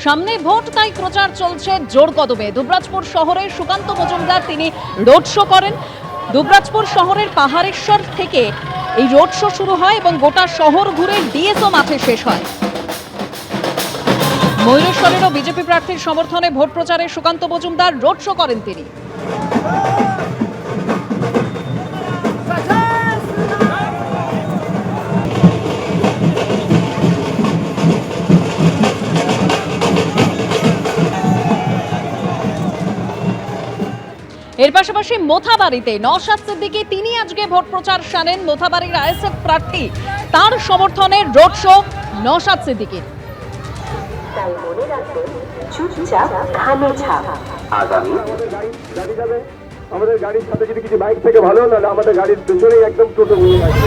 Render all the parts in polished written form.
সামনে ভোট, তাই প্রচার চলছে জোর কদমে। দুবরাজপুর শহরের সুকান্ত মজুমদার তিনি রোড শো করেন। দুবরাজপুর শহরের পাহাড়েশ্বর থেকে এই রোড শো শুরু হয় এবং গোটা শহর ঘুরে ডিএসও মাঠে শেষ হয়। ময়ূরেশ্বরেরও বিজেপি প্রার্থীর সমর্থনে ভোট প্রচারে সুকান্ত মজুমদার রোড শো করেন তিনি। এর পাশাপাশি মোথাবাড়িতে নওশাদ সিদ্দিকী তিনি আজকে ভোট প্রচার সারেন। মোথাবাড়ির আইএসএফ প্রার্থী, তার সমর্থনে রোড শো নওশাদ সিদ্দিকীর। আমাদের গাড়ির সাথে যদি কিছু বাইক থেকে ভালো না, আমাদের গাড়ির পেছনেই একদম টোটো গুলো আছে।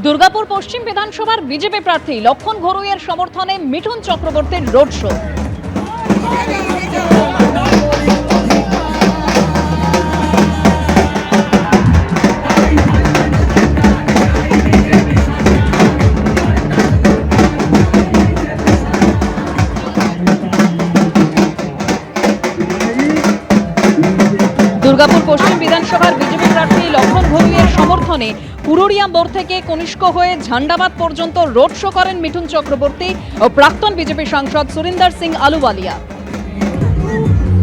দুর্গাপুর পশ্চিম বিধানসভার বিজেপি প্রার্থী লক্ষণ ঘরুইয়ের সমর্থনে মিঠুন চক্রবর্তীর রোড শো। দুর্গাপুর পশ্চিম বিধানসভার বিজেপি প্রার্থী লক্ষণ ঘরুইয়ের সমর্থনে পুরুলিয়া মোড় থেকে কনিষ্ক হয়ে ঝান্ডাবাদ পর্যন্ত রোড শো করেন মিঠুন চক্রবর্তী ও প্রাক্তন বিজেপি সাংসদ সুরিন্দর সিং আলুওয়ালিয়া।